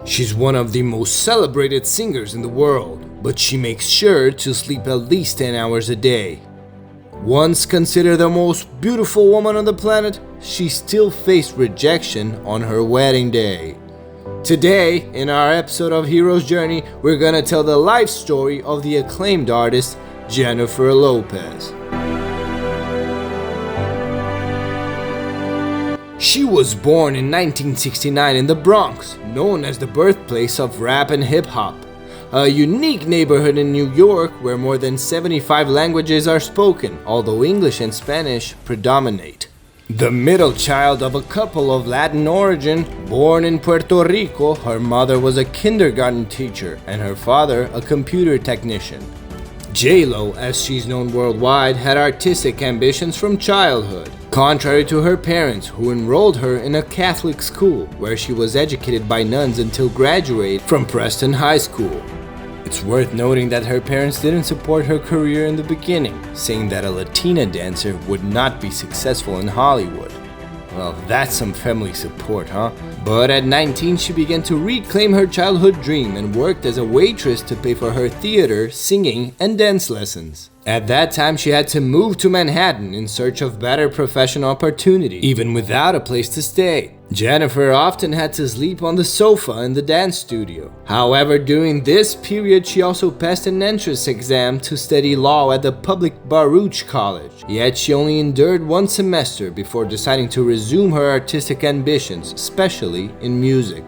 She's one of the most celebrated singers in the world, but she makes sure to sleep at least 10 hours a day. Once considered the most beautiful woman on the planet, she still faced rejection on her wedding day. Today, in our episode of Hero's Journey, we're gonna tell the life story of the acclaimed artist Jennifer Lopez. She was born in 1969 in the Bronx, known as the birthplace of rap and hip-hop, a unique neighborhood in New York where more than 75 languages are spoken, although English and Spanish predominate. The middle child of a couple of Latin origin, born in Puerto Rico, her mother was a kindergarten teacher and her father a computer technician. J-Lo, as she's known worldwide, had artistic ambitions from childhood, contrary to her parents, who enrolled her in a Catholic school where she was educated by nuns until graduating from Preston High School. It's worth noting that her parents didn't support her career in the beginning, saying that a Latina dancer would not be successful in Hollywood. Well, that's some family support, huh? But at 19, she began to reclaim her childhood dream and worked as a waitress to pay for her theater, singing, and dance lessons. At that time, she had to move to Manhattan in search of better professional opportunity, even without a place to stay. Jennifer often had to sleep on the sofa in the dance studio. However, during this period, she also passed an entrance exam to study law at the public Baruch College. Yet she only endured one semester before deciding to resume her artistic ambitions, especially in music.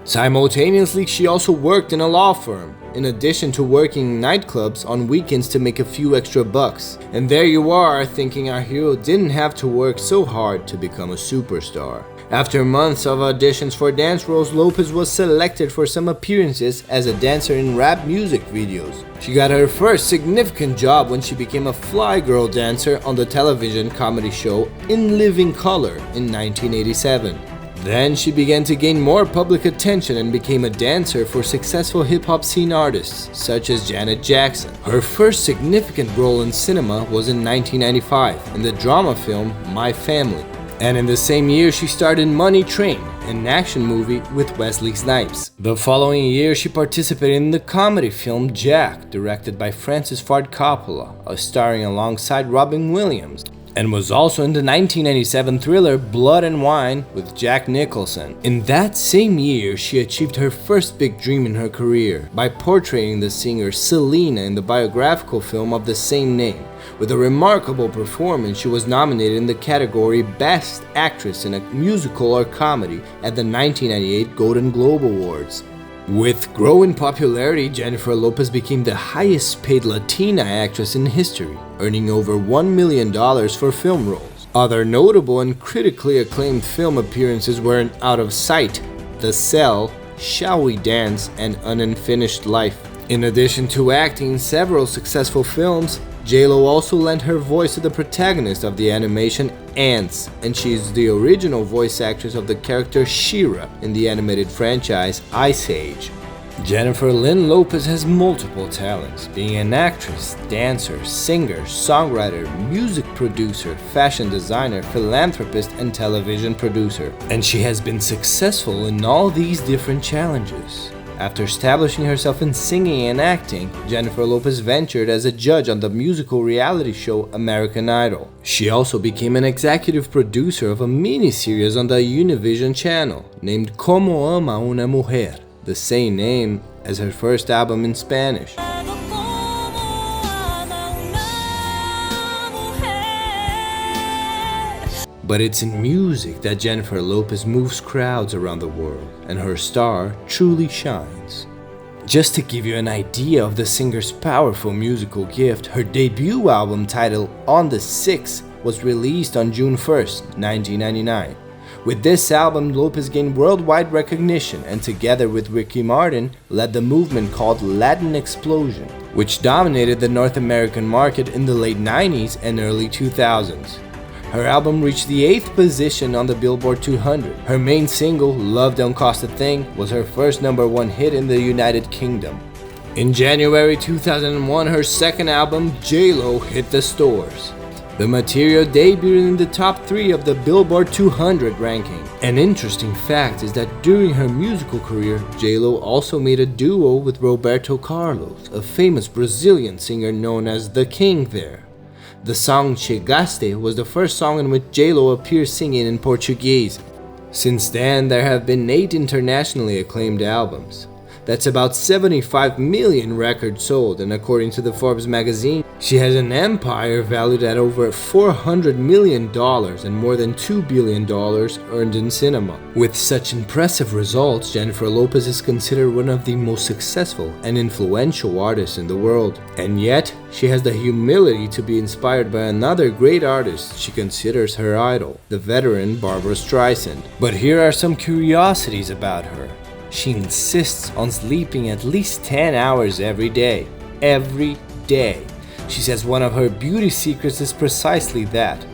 Simultaneously, she also worked in a law firm, in addition to working in nightclubs on weekends to make a few extra bucks. And there you are, thinking our hero didn't have to work so hard to become a superstar. After months of auditions for dance roles, Lopez was selected for some appearances as a dancer in rap music videos. She got her first significant job when she became a fly girl dancer on the television comedy show In Living Color in 1987. Then she began to gain more public attention and became a dancer for successful hip-hop scene artists such as Janet Jackson. Her first significant role in cinema was in 1995 in the drama film My Family. And in the same year she starred in Money Train, an action movie with Wesley Snipes. The following year she participated in the comedy film Jack, directed by Francis Ford Coppola, starring alongside Robin Williams, and was also in the 1997 thriller Blood and Wine with Jack Nicholson. In that same year, she achieved her first big dream in her career by portraying the singer Selena in the biographical film of the same name. With a remarkable performance, she was nominated in the category Best Actress in a Musical or Comedy at the 1998 Golden Globe Awards. With growing popularity, Jennifer Lopez became the highest paid Latina actress in history, earning over $1 million for film roles. Other notable and critically acclaimed film appearances were in Out of Sight, The Cell, Shall We Dance, and An Unfinished Life. In addition to acting in several successful films, J-Lo also lent her voice to the protagonist of the animation Ants, and she is the original voice actress of the character She-Ra in the animated franchise Ice Age. Jennifer Lynn Lopez has multiple talents, being an actress, dancer, singer, songwriter, music producer, fashion designer, philanthropist, and television producer. And she has been successful in all these different challenges. After establishing herself in singing and acting, Jennifer Lopez ventured as a judge on the musical reality show American Idol. She also became an executive producer of a mini-series on the Univision channel named Como Ama Una Mujer, the same name as her first album in Spanish. But it's in music that Jennifer Lopez moves crowds around the world, and her star truly shines. Just to give you an idea of the singer's powerful musical gift, her debut album titled On the 6th was released on June 1st, 1999. With this album, Lopez gained worldwide recognition and together with Ricky Martin led the movement called Latin Explosion, which dominated the North American market in the late 90s and early 2000s. Her album reached the 8th position on the Billboard 200. Her main single, Love Don't Cost a Thing, was her first #1 hit in the United Kingdom. In January 2001, her second album, J-Lo, hit the stores. The material debuted in the top 3 of the Billboard 200 ranking. An interesting fact is that during her musical career, J-Lo also made a duo with Roberto Carlos, a famous Brazilian singer known as the King there. The song Chegaste was the first song in which J-Lo appeared singing in Portuguese. Since then, there have been 8 internationally acclaimed albums. That's about 75 million records sold, and according to the Forbes magazine, she has an empire valued at over $400 million and more than $2 billion earned in cinema. With such impressive results, Jennifer Lopez is considered one of the most successful and influential artists in the world. And yet, she has the humility to be inspired by another great artist she considers her idol, the veteran Barbra Streisand. But here are some curiosities about her. She insists on sleeping at least 10 hours every day. Every day. She says one of her beauty secrets is precisely that.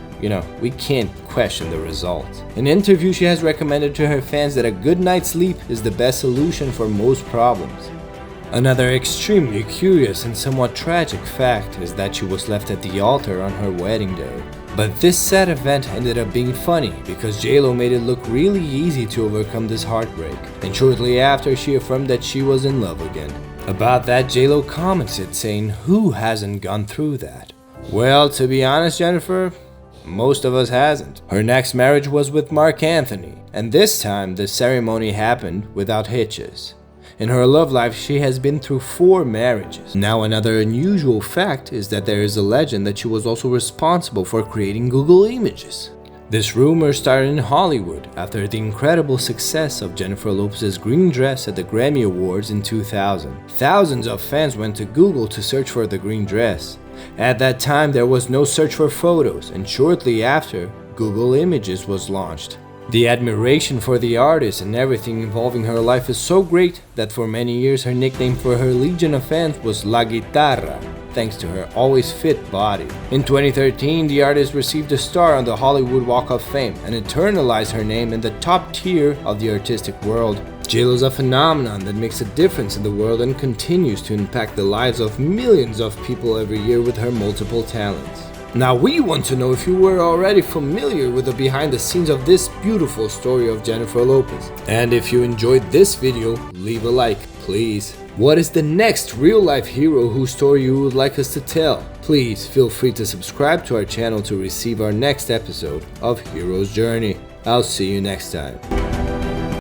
We can't question the results. In an interview, she has recommended to her fans that a good night's sleep is the best solution for most problems. Another extremely curious and somewhat tragic fact is that she was left at the altar on her wedding day. But this sad event ended up being funny because J-Lo made it look really easy to overcome this heartbreak, and shortly after she affirmed that she was in love again. About that, J-Lo commented saying, "Who hasn't gone through that?" Well, to be honest, Jennifer, most of us hasn't. Her next marriage was with Mark Anthony, and this time the ceremony happened without hitches. In her love life, she has been through 4 marriages. Now, another unusual fact is that there is a legend that she was also responsible for creating Google Images. This rumor started in Hollywood after the incredible success of Jennifer Lopez's green dress at the Grammy Awards in 2000. Thousands of fans went to Google to search for the green dress. At that time, there was no search for photos, and shortly after, Google Images was launched. The admiration for the artist and everything involving her life is so great that for many years her nickname for her legion of fans was La Guitarra, thanks to her always fit body. In 2013, the artist received a star on the Hollywood Walk of Fame and eternalized her name in the top tier of the artistic world. J-Lo's a phenomenon that makes a difference in the world and continues to impact the lives of millions of people every year with her multiple talents. Now we want to know if you were already familiar with the behind the scenes of this beautiful story of Jennifer Lopez. And if you enjoyed this video, leave a like, please. What is the next real-life hero whose story you would like us to tell? Please feel free to subscribe to our channel to receive our next episode of Hero's Journey. I'll see you next time.